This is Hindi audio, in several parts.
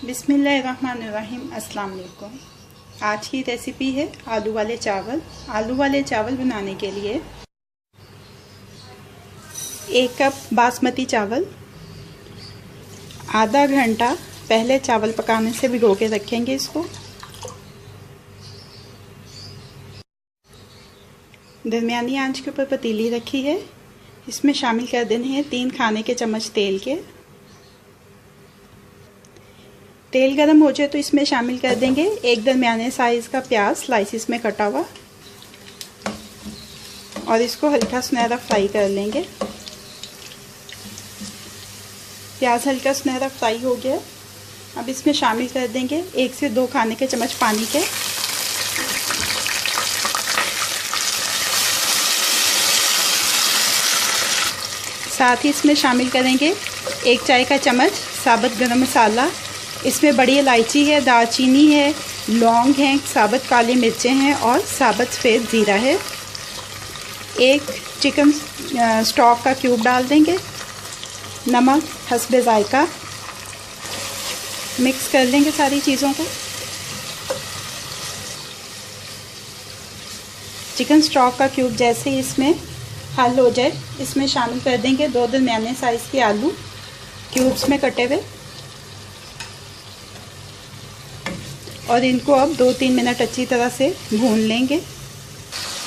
बिस्मिल्लाहिर्रहमानिर्रहीम। अस्सलाम वालेकुम। आज की रेसिपी है आलू वाले चावल। आलू वाले चावल बनाने के लिए 1 कप बासमती चावल, आधा घंटा पहले चावल पकाने से भिगो के रखेंगे। इसको दरमियानी आंच के ऊपर पतीली रखी है। इसमें शामिल कर देने हैं 3 खाने के चम्मच तेल के। तेल गरम हो जाए तो इसमें शामिल कर देंगे 1 दरमियाने साइज़ का प्याज स्लाइसिस में कटा हुआ, और इसको हल्का सुनहरा फ्राई कर लेंगे। प्याज हल्का सुनहरा फ्राई हो गया। अब इसमें शामिल कर देंगे 1 से 2 खाने के चम्मच पानी के। साथ ही इसमें शामिल करेंगे 1 चाय का चम्मच साबुत गरम मसाला। इसमें बड़ी इलायची है, दालचीनी है, लौंग है, साबुत काली मिर्चें हैं और साबुत सफ़ेद ज़ीरा है। 1 चिकन स्टॉक का क्यूब डाल देंगे। नमक हस्बे ज़ायका। मिक्स कर लेंगे सारी चीज़ों को। चिकन स्टॉक का क्यूब जैसे ही इसमें हल हो जाए, इसमें शामिल कर देंगे 2 दरमियाने साइज़ के आलू क्यूब्स में कटे हुए, और इनको अब 2-3 मिनट अच्छी तरह से भून लेंगे।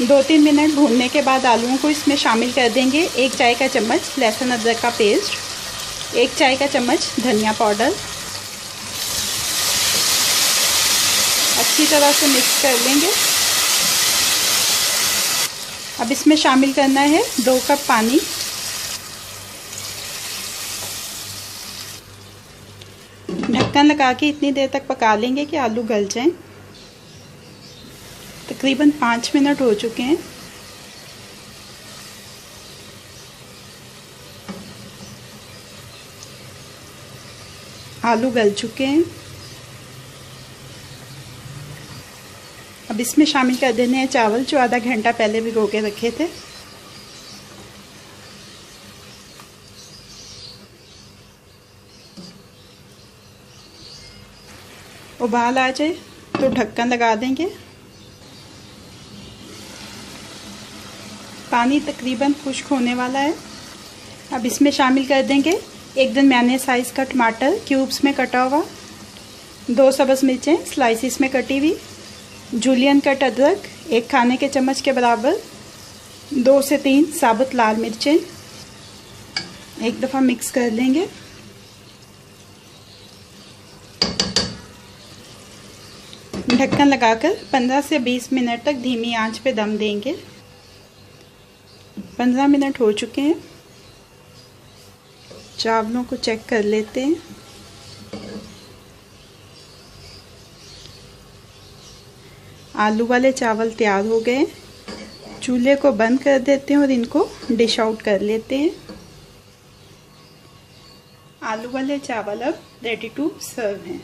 2-3 मिनट भूनने के बाद आलूओं को इसमें शामिल कर देंगे 1 चाय का चम्मच लहसुन अदरक का पेस्ट, 1 चाय का चम्मच धनिया पाउडर। अच्छी तरह से मिक्स कर लेंगे। अब इसमें शामिल करना है 2 कप पानी। ढक्कन लगा के इतनी देर तक पका लेंगे कि आलू गल जाएं। तकरीबन 5 मिनट हो चुके हैं। आलू गल चुके हैं। अब इसमें शामिल कर देने हैं चावल जो आधा घंटा पहले भिगो के रखे थे। उबाल आ जाए तो ढक्कन लगा देंगे। पानी तकरीबन खुश्क होने वाला है। अब इसमें शामिल कर देंगे 1 दरमियाने साइज़ का टमाटर क्यूब्स में कटा हुआ, 2 सब्ज़ मिर्चें स्लाइसिस में कटी हुई, जूलियन कट अदरक 1 खाने के चम्मच के बराबर, 2 से 3 साबुत लाल मिर्चें। एक दफ़ा मिक्स कर लेंगे। ढक्कन लगाकर 15 से 20 मिनट तक धीमी आंच पे दम देंगे। 15 मिनट हो चुके हैं। चावलों को चेक कर लेते हैं। आलू वाले चावल तैयार हो गए। चूल्हे को बंद कर देते हैं और इनको डिश आउट कर लेते हैं। आलू वाले चावल अब रेडी टू सर्व हैं।